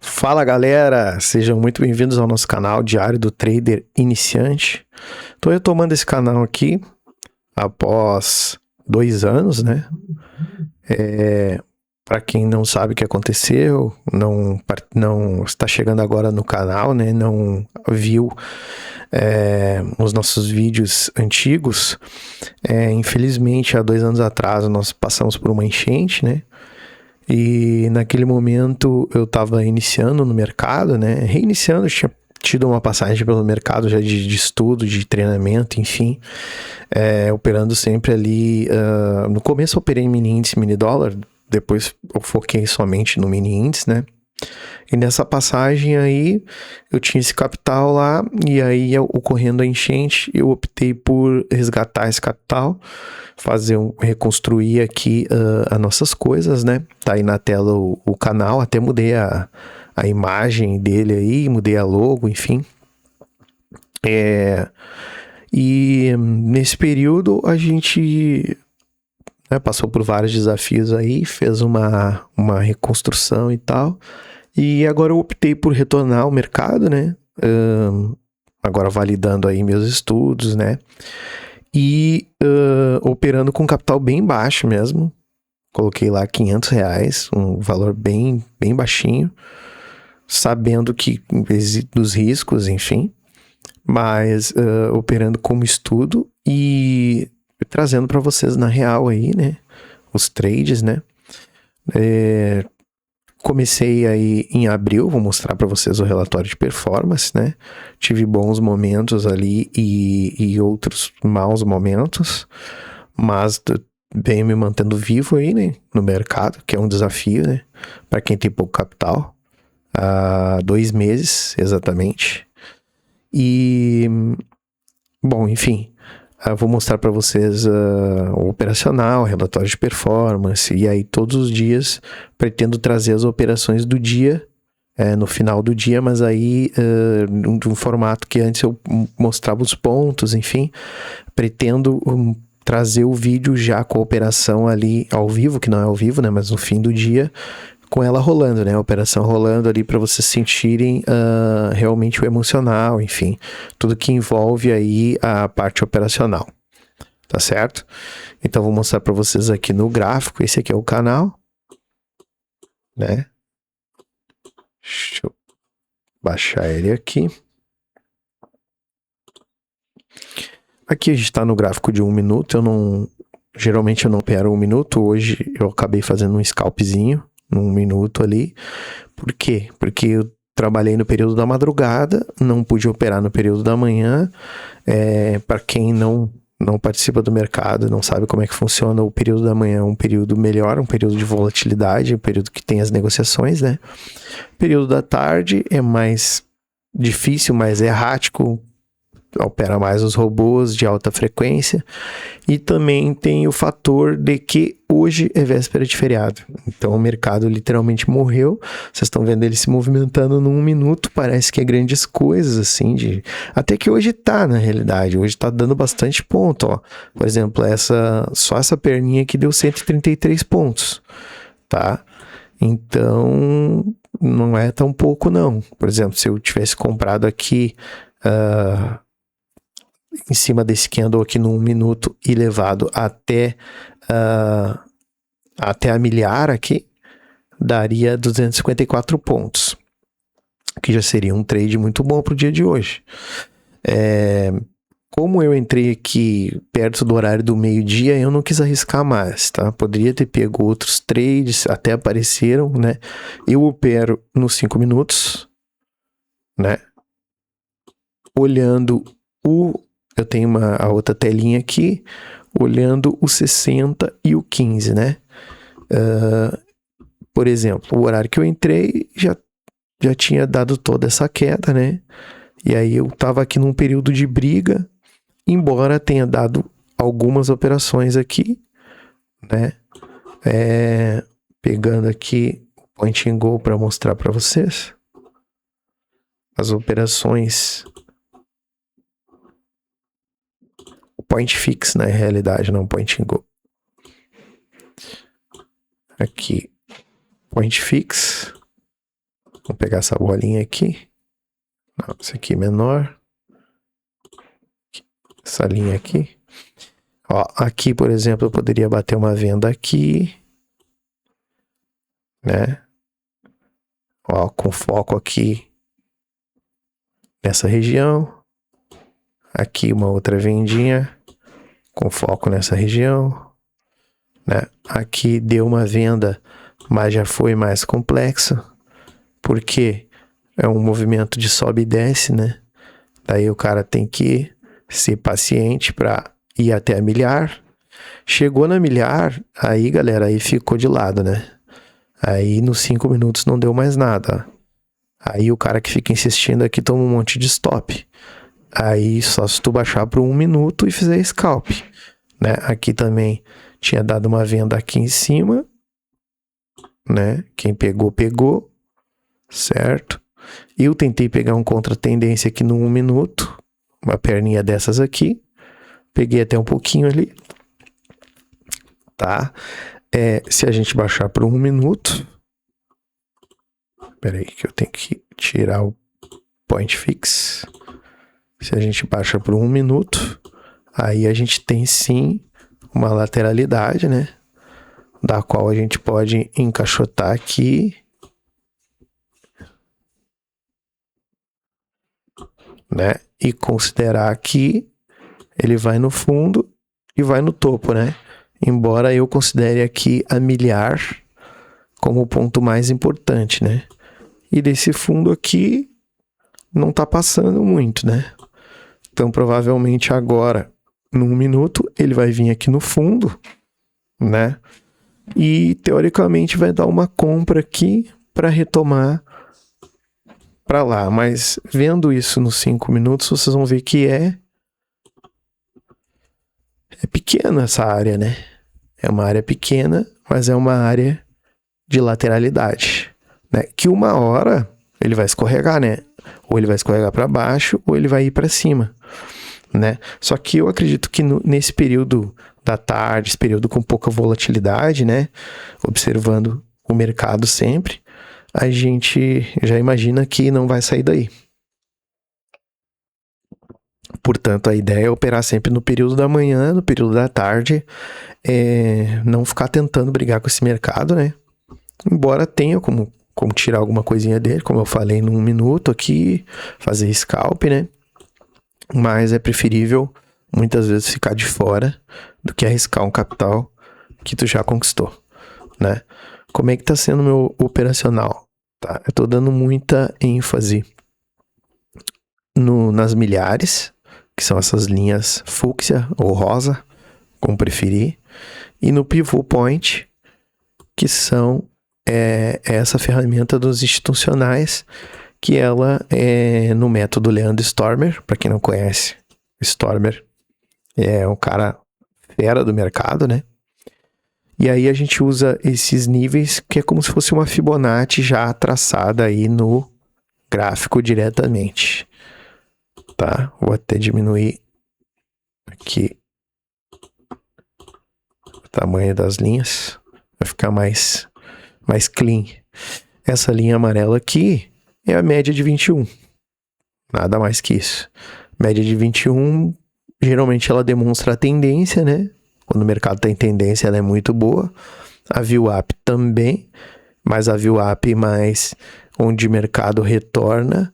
Fala galera, sejam muito bem-vindos ao nosso canal Diário do Trader Iniciante. Estou retomando esse canal aqui após 2 anos, né? Para quem não sabe o que aconteceu, não está chegando agora no canal, né? Não viu os nossos vídeos antigos. Infelizmente, há 2 anos atrás, nós passamos por uma enchente, né? E naquele momento eu estava iniciando no mercado, né? Reiniciando, eu tinha tido uma passagem pelo mercado já de estudo, de treinamento, enfim. Operando sempre ali. No começo eu operei em mini índice, mini dólar. Depois eu foquei somente no mini índice, né? E nessa passagem aí, eu tinha esse capital lá, e aí ocorrendo a enchente, eu optei por resgatar esse capital, reconstruir aqui as nossas coisas, né? Tá aí na tela o canal, até mudei a imagem dele aí, mudei a logo, enfim. E nesse período a gente passou por vários desafios aí, fez uma reconstrução e tal. E agora eu optei por retornar ao mercado, né? Agora validando aí meus estudos, né? E operando com capital bem baixo mesmo. Coloquei lá R$500, um valor bem baixinho. Sabendo que dos riscos, enfim. Mas operando como estudo e trazendo para vocês na real aí, né? Os trades, né? Comecei aí em abril, vou mostrar para vocês o relatório de performance, né? Tive bons momentos ali e outros maus momentos, mas venho me mantendo vivo aí, né? No mercado, que é um desafio, né? Para quem tem pouco capital. Há 2 meses, exatamente. E, bom, enfim, vou mostrar para vocês o operacional, o relatório de performance, e aí todos os dias pretendo trazer as operações do dia, no final do dia, mas aí de um formato que antes eu mostrava os pontos, enfim, pretendo trazer o vídeo já com a operação ali ao vivo, que não é ao vivo, né, mas no fim do dia, com ela rolando, né? A operação rolando ali para vocês sentirem realmente o emocional, enfim, tudo que envolve aí a parte operacional, tá certo? Então vou mostrar para vocês aqui no gráfico. Esse aqui é o canal, né? Deixa eu baixar ele aqui. Aqui a gente está no gráfico de 1 minuto. Geralmente eu não opero 1 minuto. Hoje eu acabei fazendo um scalpzinho num minuto ali. Por quê? Porque eu trabalhei no período da madrugada, não pude operar no período da manhã. Para quem não participa do mercado, não sabe como é que funciona, o período da manhã é um período melhor, um período de volatilidade, um período que tem as negociações, né? O período da tarde é mais difícil, mais errático, opera mais os robôs de alta frequência, e também tem o fator de que hoje é véspera de feriado, então o mercado literalmente morreu. Vocês estão vendo ele se movimentando num minuto, parece que é grandes coisas assim, até que hoje tá, na realidade, hoje tá dando bastante ponto, ó. Por exemplo, só essa perninha aqui deu 133 pontos, tá? Então não é tão pouco não. Por exemplo, se eu tivesse comprado aqui em cima desse candle aqui no 1 minuto e levado até a milhar aqui, daria 254 pontos, que já seria um trade muito bom para o dia de hoje. Como eu entrei aqui perto do horário do meio-dia, eu não quis arriscar mais, tá? Poderia ter pego outros trades, até apareceram, né? Eu opero nos 5 minutos, né? Olhando eu tenho a outra telinha aqui, olhando o 60 e o 15, né? Por exemplo, o horário que eu entrei já tinha dado toda essa queda, né? E aí eu tava aqui num período de briga, embora tenha dado algumas operações aqui, né? Pegando aqui o point and go para mostrar para vocês as operações. Point fix, na realidade, não point and go. Aqui, point fix. Vou pegar essa bolinha aqui. Não, essa aqui é menor. Essa linha aqui. Ó, aqui, por exemplo, eu poderia bater uma venda aqui, né? Ó, com foco aqui nessa região. Aqui uma outra vendinha com foco nessa região, né? Aqui deu uma venda, mas já foi mais complexo, porque é um movimento de sobe e desce, né? Daí o cara tem que ser paciente para ir até a milhar. Chegou na milhar, aí galera, aí ficou de lado, né? Aí nos 5 minutos não deu mais nada. Aí o cara que fica insistindo aqui toma um monte de stop. Aí só se tu baixar para 1 minuto e fizer scalp, né? Aqui também tinha dado uma venda aqui em cima, né? Quem pegou, pegou, certo? Eu tentei pegar um contra-tendência aqui no 1 minuto, uma perninha dessas aqui, peguei até um pouquinho ali, tá? Se a gente baixar para 1 minuto, peraí que eu tenho que tirar o point fix. Se a gente baixa por 1 minuto, aí a gente tem sim uma lateralidade, né? Da qual a gente pode encaixotar aqui, né? E considerar que ele vai no fundo e vai no topo, né? Embora eu considere aqui a milhar como o ponto mais importante, né? E desse fundo aqui não tá passando muito, né? Então, provavelmente agora, no 1 minuto, ele vai vir aqui no fundo, né? E, teoricamente, vai dar uma compra aqui para retomar para lá. Mas, vendo isso nos 5 minutos, vocês vão ver que é pequena essa área, né? É uma área pequena, mas é uma área de lateralidade, né? Que uma hora ele vai escorregar, né? Ou ele vai escorregar para baixo, ou ele vai ir para cima, né? Só que eu acredito que nesse período da tarde, esse período com pouca volatilidade, né? Observando o mercado sempre, a gente já imagina que não vai sair daí. Portanto, a ideia é operar sempre no período da manhã, no período da tarde, não ficar tentando brigar com esse mercado, né? Embora tenha como tirar alguma coisinha dele, como eu falei, num minuto aqui, fazer scalp, né? Mas é preferível muitas vezes ficar de fora do que arriscar um capital que tu já conquistou, né? Como é que tá sendo o meu operacional? Tá? Eu tô dando muita ênfase nas milhares, que são essas linhas fúcsia ou rosa, como preferir, e no pivot point, que são essa ferramenta dos institucionais, que ela é no método Leandro Stormer. Para quem não conhece, Stormer é um cara fera do mercado, né? E aí a gente usa esses níveis, que é como se fosse uma Fibonacci já traçada aí no gráfico diretamente, tá? Vou até diminuir aqui o tamanho das linhas, vai ficar mais clean. Essa linha amarela aqui é a média de 21. Nada mais que isso. Média de 21, geralmente ela demonstra a tendência, né? Quando o mercado está em tendência, ela é muito boa. A VWAP também, mas a VWAP mais onde o mercado retorna,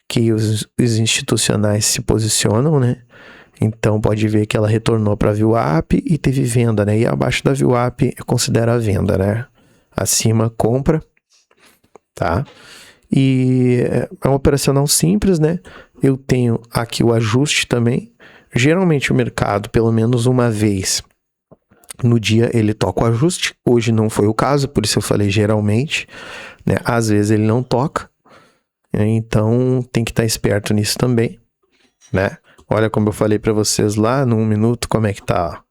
que os institucionais se posicionam, né? Então pode ver que ela retornou para a VWAP e teve venda, né? E abaixo da VWAP considera a venda, né? Acima, compra, tá? E é um operacional simples, né? Eu tenho aqui o ajuste também. Geralmente o mercado, pelo menos uma vez no dia, ele toca o ajuste. Hoje não foi o caso, por isso eu falei geralmente, né? Às vezes ele não toca. Então tem que estar esperto nisso também, né? Olha como eu falei para vocês lá no 1 minuto, como é que tá.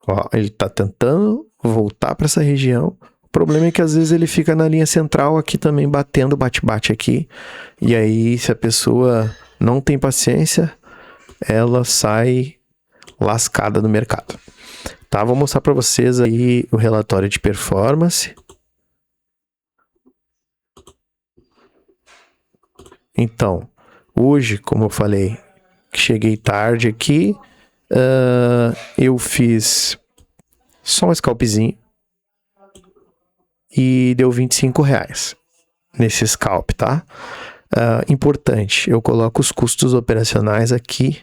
Ó, ele tá tentando voltar para essa região. O problema é que às vezes ele fica na linha central aqui também, batendo bate-bate aqui. E aí, se a pessoa não tem paciência, ela sai lascada do mercado. Tá, vou mostrar para vocês aí o relatório de performance. Então, hoje, como eu falei, cheguei tarde aqui, eu fiz só um scalpzinho e deu R$25 nesse scalp, tá? Importante, eu coloco os custos operacionais aqui.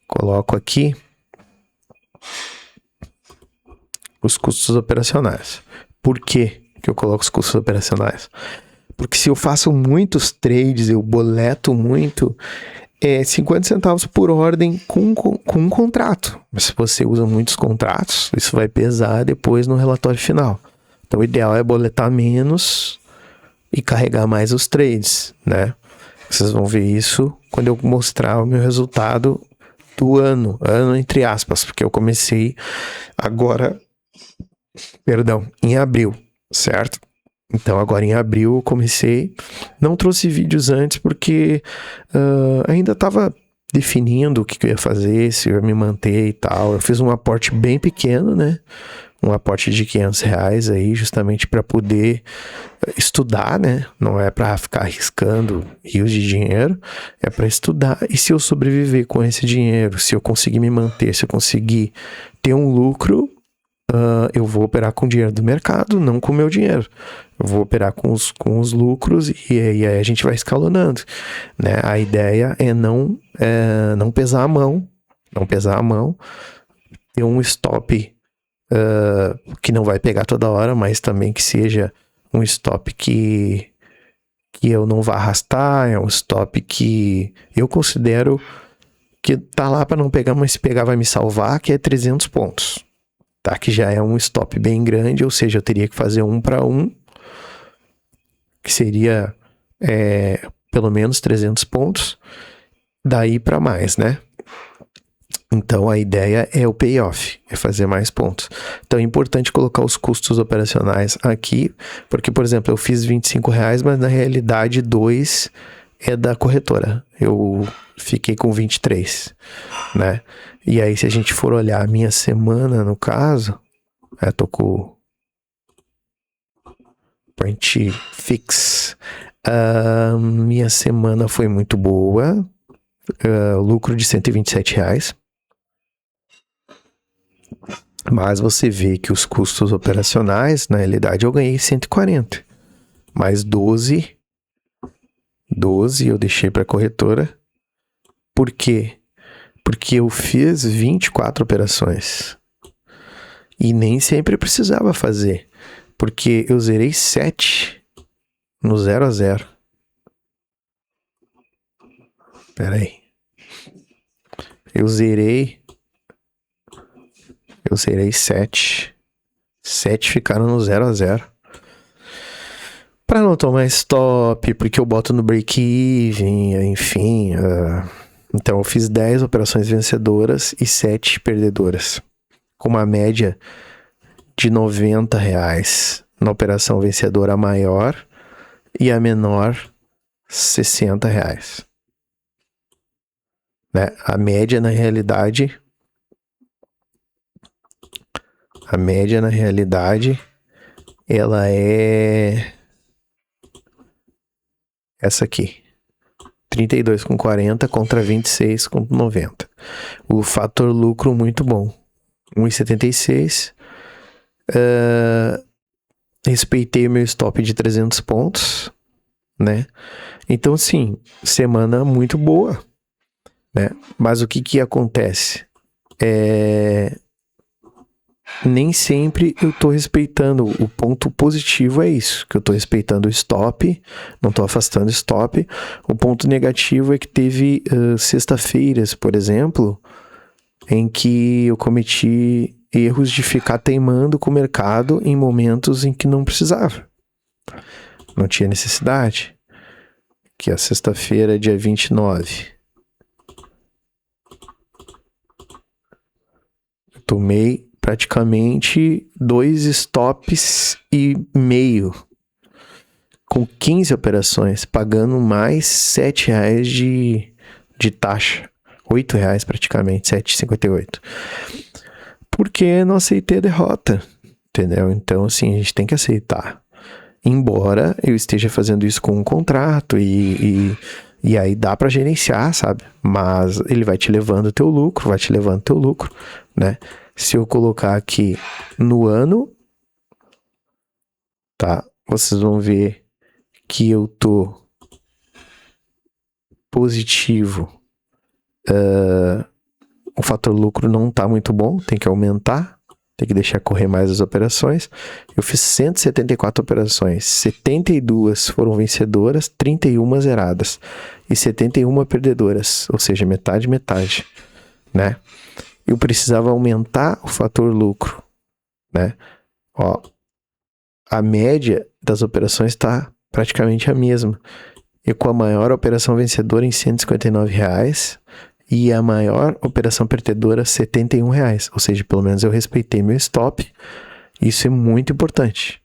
Coloco aqui os custos operacionais. Por que eu coloco os custos operacionais? Porque se eu faço muitos trades, eu boleto muito, 50 centavos por ordem com um contrato. Mas se você usa muitos contratos, isso vai pesar depois no relatório final. Então o ideal é boletar menos e carregar mais os trades, né? Vocês vão ver isso quando eu mostrar o meu resultado do ano entre aspas, porque eu comecei agora, em abril, certo? Então agora em abril eu comecei, não trouxe vídeos antes porque ainda estava definindo o que eu ia fazer, se eu ia me manter e tal. Eu fiz um aporte bem pequeno, né? Um aporte de R$500 aí, justamente para poder estudar, né? Não é para ficar arriscando rios de dinheiro, é para estudar. E se eu sobreviver com esse dinheiro, se eu conseguir me manter, se eu conseguir ter um lucro, eu vou operar com o dinheiro do mercado, não com o meu dinheiro. Eu vou operar com os lucros e aí a gente vai escalonando, né? A ideia é não pesar a mão, ter um stop que não vai pegar toda hora, mas também que seja um stop que eu não vá arrastar, é um stop que eu considero que tá lá para não pegar, mas se pegar vai me salvar, que é 300 pontos, tá? Que já é um stop bem grande, ou seja, eu teria que fazer 1 para 1, que seria pelo menos 300 pontos, daí para mais, né? Então a ideia é o payoff, é fazer mais pontos. Então é importante colocar os custos operacionais aqui, porque, por exemplo, eu fiz R$25, mas na realidade 2 é da corretora. Eu fiquei com 23, né? E aí, se a gente for olhar a minha semana, no caso, eu tô com Point Fix. Minha semana foi muito boa, lucro de R$127. Mas você vê que os custos operacionais, na realidade, eu ganhei 140. Mais 12 eu deixei para a corretora. Por quê? Porque eu fiz 24 operações. E nem sempre precisava fazer. Porque eu zerei 7 no 0 a 0. Pera aí. Eu zerei 7. 7 ficaram no 0 a 0. Pra não tomar stop, porque eu boto no break-even, enfim. Então eu fiz 10 operações vencedoras e 7 perdedoras. Com uma média de R$90 na operação vencedora maior e a menor R$60. Né? A média na realidade ela é essa aqui, 32,40 contra 26,90. O fator lucro muito bom, 1,76. Respeitei o meu stop de 300 pontos, né? Então, assim, semana muito boa, né? Mas o que acontece? Nem sempre eu tô respeitando. O ponto positivo é isso, que eu tô respeitando o stop, não tô afastando o stop. O ponto negativo é que teve sexta-feiras, por exemplo, em que eu cometi erros de ficar teimando com o mercado em momentos em que não precisava. Não tinha necessidade. Que a sexta-feira, dia 29. Eu tomei praticamente 2 stops e meio, com 15 operações, pagando mais R$7 de taxa, R$8 praticamente, 7,58. Porque não aceitei a derrota, entendeu? Então, assim, a gente tem que aceitar. Embora eu esteja fazendo isso com um contrato e aí dá para gerenciar, sabe? Mas ele vai te levando o teu lucro, né? Se eu colocar aqui no ano, tá? Vocês vão ver que eu tô positivo. O fator lucro não tá muito bom, tem que aumentar, tem que deixar correr mais as operações. Eu fiz 174 operações, 72 foram vencedoras, 31 zeradas e 71 perdedoras, ou seja, metade, né? Eu precisava aumentar o fator lucro, né? Ó, a média das operações está praticamente a mesma. E com a maior operação vencedora em R$159 e a maior operação perdedora R$71. Ou seja, pelo menos eu respeitei meu stop. Isso é muito importante.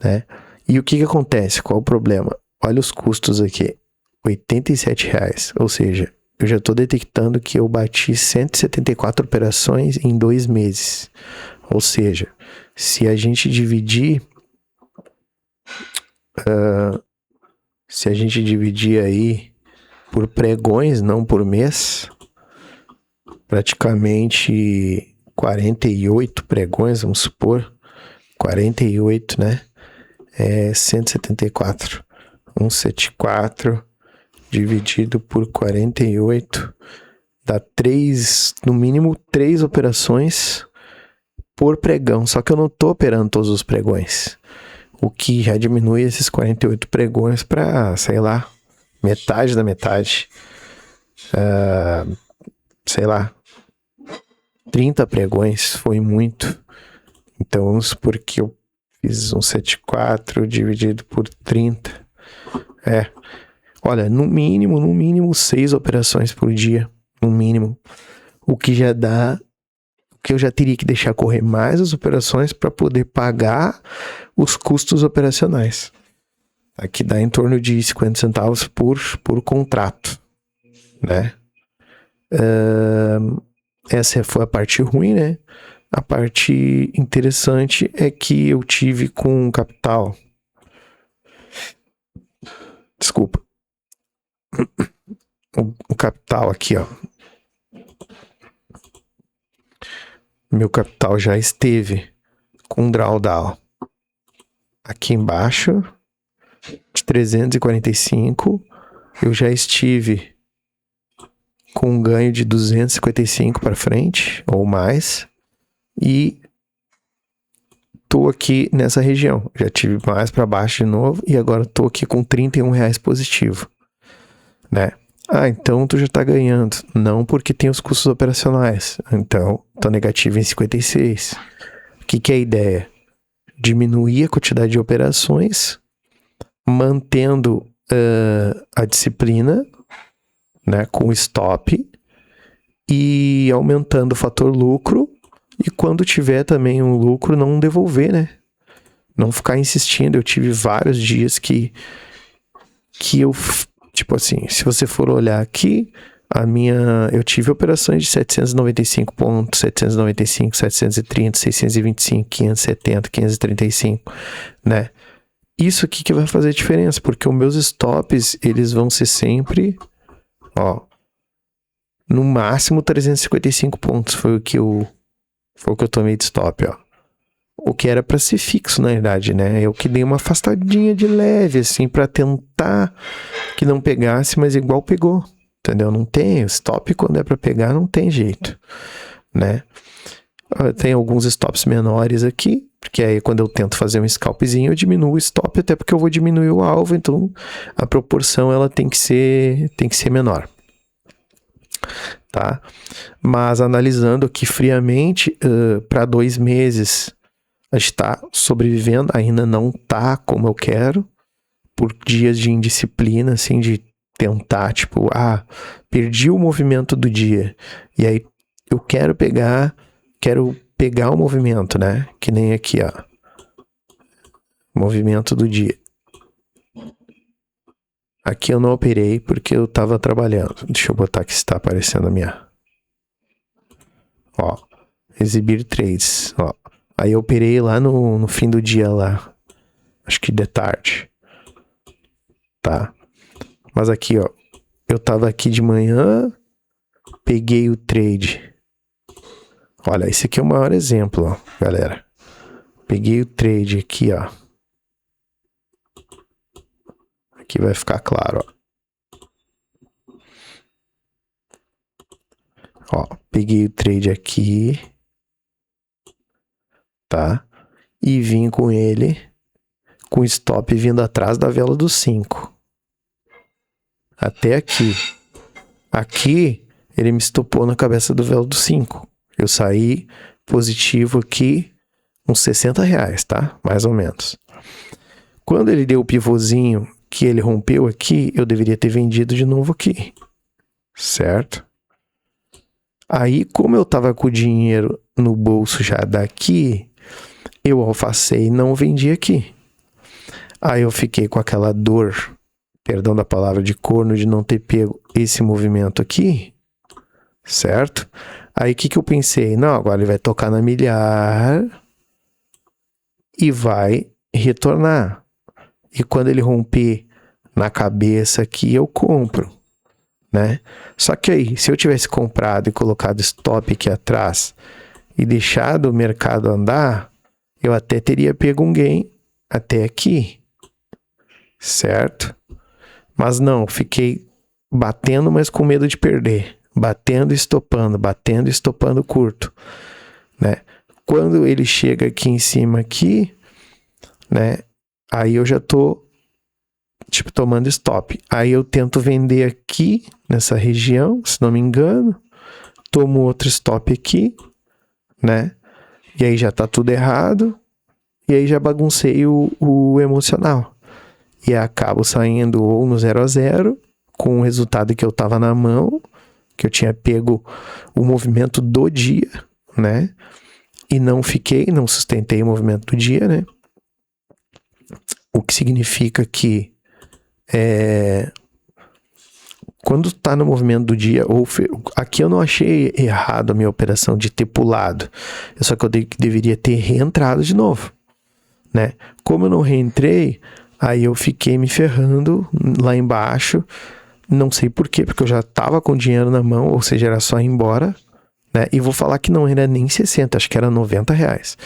Né? E o que acontece? Qual o problema? Olha os custos aqui. R$87. Ou seja, eu já estou detectando que eu bati 174 operações em 2 meses. Ou seja, se a gente dividir aí por pregões, não por mês, praticamente 48 pregões, vamos supor, 48, né? 174. 174 dividido por 48 dá 3, no mínimo 3 operações por pregão. Só que eu não tô operando todos os pregões. O que já diminui esses 48 pregões para, sei lá, metade da metade. Sei lá, 30 pregões foi muito. Então vamos supor que eu fiz 174 dividido por 30. Olha, no mínimo 6 operações por dia. No mínimo. O que já dá... que eu já teria que deixar correr mais as operações para poder pagar os custos operacionais. Aqui dá em torno de 50 centavos por contrato, né? Essa foi a parte ruim, né? A parte interessante é que eu tive com capital. Desculpa. O capital aqui, ó. Meu capital já esteve com drawdown aqui embaixo de 345. Eu já estive com um ganho de 255 para frente ou mais. E tô aqui nessa região. Já tive mais para baixo de novo e agora tô aqui com R$31 positivo, né? Então tu já tá ganhando. Não, porque tem os custos operacionais. Então, tô negativo em 56. O que é a ideia? Diminuir a quantidade de operações, mantendo a disciplina, né, com stop e aumentando o fator lucro. E quando tiver também um lucro, não devolver, né? Não ficar insistindo. Eu tive vários dias que eu... Tipo assim, se você for olhar aqui, eu tive operações de 795 pontos, 795, 730, 625, 570, 535, né? Isso aqui que vai fazer diferença, porque os meus stops, eles vão ser sempre, ó, no máximo 355 pontos, foi o que eu tomei de stop, ó. O que era para ser fixo, na verdade, né? Eu que dei uma afastadinha de leve, assim, para tentar que não pegasse, mas igual pegou, entendeu? Não tem stop quando é para pegar, não tem jeito, né? Tem alguns stops menores aqui, porque aí quando eu tento fazer um scalpzinho, eu diminuo o stop, até porque eu vou diminuir o alvo, então a proporção ela tem que ser menor, tá? Mas analisando aqui friamente, para 2 meses, a gente está sobrevivendo, ainda não tá como eu quero, por dias de indisciplina, assim, de tentar, tipo, perdi o movimento do dia, e aí eu quero pegar o movimento, né? Que nem aqui, ó. Movimento do dia. Aqui eu não operei porque eu tava trabalhando. Deixa eu botar que está aparecendo a minha. Ó. Exibir trades. Ó. Aí eu operei lá no fim do dia lá. Acho que de tarde. Tá. Mas aqui, ó. Eu tava aqui de manhã, peguei o trade. Olha, esse aqui é o maior exemplo, ó, galera. Peguei o trade aqui, ó. Aqui vai ficar claro, ó. Ó, peguei o trade aqui, tá? E vim com ele, com o stop vindo atrás da vela do 5. Até aqui. Aqui, ele me estopou na cabeça do vela do 5. Eu saí positivo aqui, uns R$60, tá? Mais ou menos. Quando ele deu o pivôzinho que ele rompeu aqui, eu deveria ter vendido de novo aqui. Certo? Aí, como eu tava com o dinheiro no bolso já daqui, eu alfacei e não vendi aqui. Aí eu fiquei com aquela dor, perdão da palavra, de corno, de não ter pego esse movimento aqui, certo? Aí o que eu pensei? Não, agora ele vai tocar na milhar e vai retornar. E quando ele romper na cabeça aqui, eu compro, né? Só que aí, se eu tivesse comprado e colocado stop aqui atrás e deixado o mercado andar, eu até teria pego um gain até aqui, certo? Mas não, fiquei batendo, mas com medo de perder. Batendo e estopando curto, né? Quando ele chega aqui em cima aqui, né? Aí eu já tô, tipo, tomando stop. Aí eu tento vender aqui, nessa região, se não me engano. Tomo outro stop aqui, né? E aí já tá tudo errado. E aí já baguncei o emocional. E acabo saindo ou no 0 a 0, com o resultado que eu tava na mão, que eu tinha pego o movimento do dia, né? E não sustentei o movimento do dia, né? O que significa que quando tá no movimento do dia, aqui eu não achei errado a minha operação de ter pulado. Só que eu deveria ter reentrado de novo, né? Como eu não reentrei, aí eu fiquei me ferrando lá embaixo. Não sei por quê, porque eu já tava com dinheiro na mão, ou seja, era só ir embora, né? E vou falar que não era nem 60, acho que era R$90.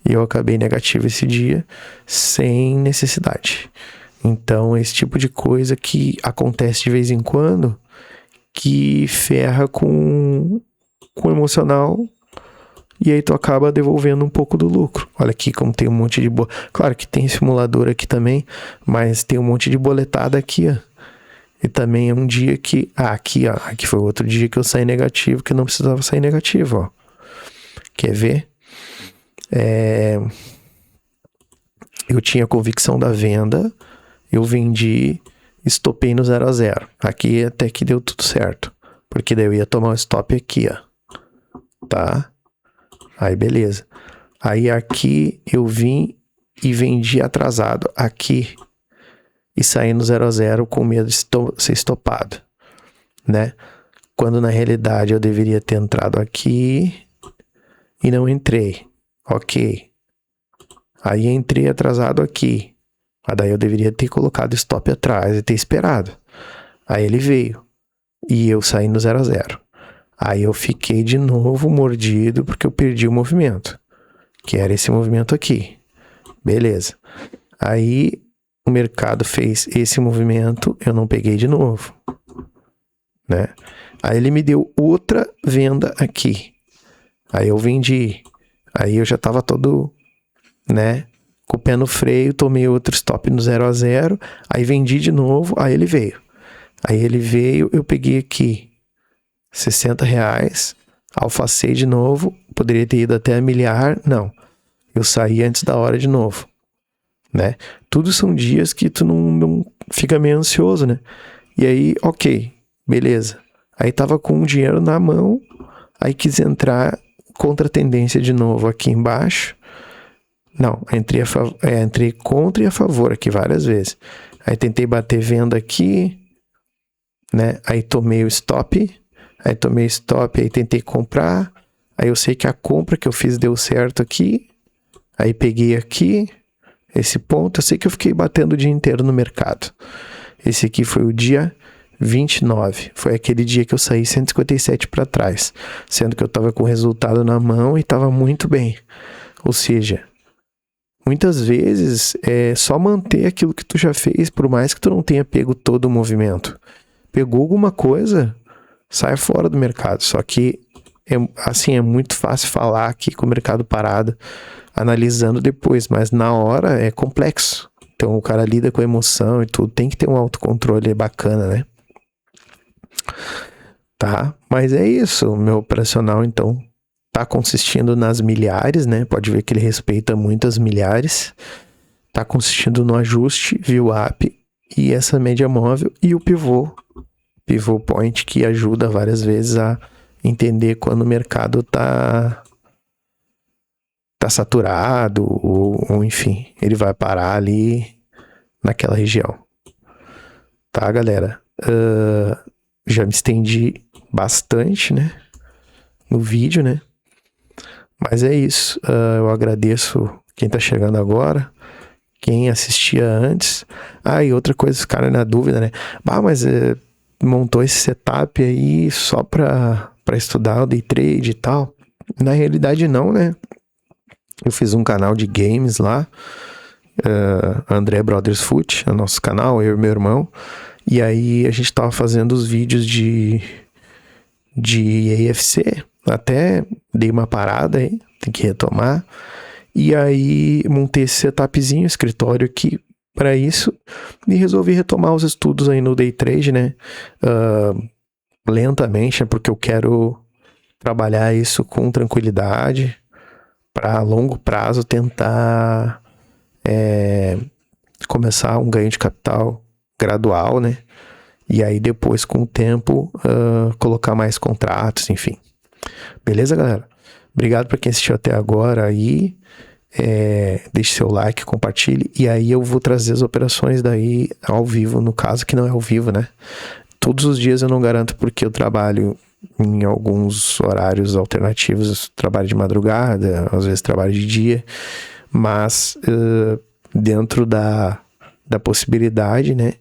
E eu acabei negativo esse dia, sem necessidade. Então, esse tipo de coisa que acontece de vez em quando, que ferra com o emocional, e aí tu acaba devolvendo um pouco do lucro. Olha aqui como tem um monte de... Claro que tem simulador aqui também, mas tem um monte de boletada aqui, ó. E também é um dia que... aqui, ó. Aqui foi outro dia que eu saí negativo, que não precisava sair negativo, ó. Quer ver? Eu tinha convicção da venda, eu vendi, estopei no 0 a 0. Aqui até que deu tudo certo. Porque daí eu ia tomar um stop aqui, ó. Tá? Aí beleza. Aí aqui eu vim e vendi atrasado aqui. E saí no 0 a 0 com medo de ser estopado, né? Quando na realidade eu deveria ter entrado aqui e não entrei. Ok. Aí entrei atrasado aqui. Mas daí eu deveria ter colocado stop atrás e ter esperado. Aí ele veio. E eu saí no 0 a 0. Aí eu fiquei de novo mordido porque eu perdi o movimento. Que era esse movimento aqui. Beleza. Aí o mercado fez esse movimento, eu não peguei de novo, né? Aí ele me deu outra venda aqui. Aí eu vendi. Aí eu já tava todo, né, com o pé no freio, tomei outro stop no 0 a 0, aí vendi de novo, aí ele veio. Aí ele veio, eu peguei aqui R$60, alfacei de novo, poderia ter ido até a milhar, não. Eu saí antes da hora de novo, né? Tudo são dias que tu não fica meio ansioso, né? E aí, ok, beleza. Aí tava com o dinheiro na mão, aí quis entrar contra a tendência de novo aqui embaixo. Não, entrei contra e a favor aqui várias vezes. Aí tentei bater venda aqui, né? Aí tomei o stop, aí tentei comprar. Aí eu sei que a compra que eu fiz deu certo aqui, Aí peguei aqui, esse ponto, eu sei que eu fiquei batendo o dia inteiro no mercado. Esse aqui foi o dia 29, foi aquele dia que eu saí 157 para trás, sendo que eu estava com o resultado na mão e estava muito bem. Ou seja, muitas vezes é só manter aquilo que tu já fez, por mais que tu não tenha pego todo o movimento. Pegou alguma coisa, sai fora do mercado. Só que é muito fácil falar aqui com o mercado parado, analisando depois, mas na hora é complexo. Então o cara lida com a emoção e tudo, tem que ter um autocontrole bacana, né? Tá? Mas é isso, o meu operacional então tá consistindo nas milhares, né? Pode ver que ele respeita muitas milhares. Tá consistindo no ajuste, VWAP e essa média móvel e o pivô point, que ajuda várias vezes a entender quando o mercado tá saturado ou enfim, ele vai parar ali naquela região. Tá, galera? Já me estendi bastante, né? No vídeo, né? Mas é isso. Eu agradeço quem tá chegando agora, quem assistia antes. E outra coisa, os caras na dúvida, né? Mas montou esse setup aí só pra estudar o day trade e tal. Na realidade não, né? Eu fiz um canal de games lá, André Brothers Foot, é o nosso canal, eu e meu irmão. E aí a gente tava fazendo os vídeos de AFC, até dei uma parada aí, tem que retomar. E aí montei esse setupzinho, escritório aqui para isso, e resolvi retomar os estudos aí no day trade, né? Lentamente, porque eu quero trabalhar isso com tranquilidade, para longo prazo tentar começar um ganho de capital gradual, né? E aí depois, com o tempo, colocar mais contratos, enfim. Beleza, galera? Obrigado para quem assistiu até agora aí. Deixe seu like, compartilhe. E aí eu vou trazer as operações daí ao vivo, no caso que não é ao vivo, né? Todos os dias eu não garanto, porque eu trabalho em alguns horários alternativos. Trabalho de madrugada, às vezes trabalho de dia. Mas dentro da possibilidade, né?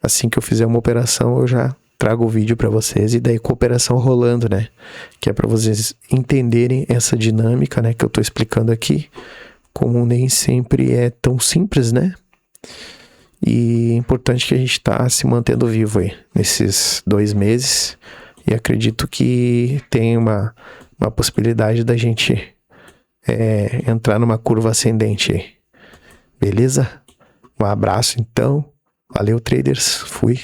Assim que eu fizer uma operação, eu já trago o vídeo para vocês, e daí com a operação rolando, né? Que é para vocês entenderem essa dinâmica, né? Que eu tô explicando aqui, como nem sempre é tão simples, né? E é importante que a gente tá se mantendo vivo aí nesses 2 meses, e acredito que tem uma possibilidade da gente entrar numa curva ascendente aí. Beleza? Um abraço então. Valeu, traders. Fui.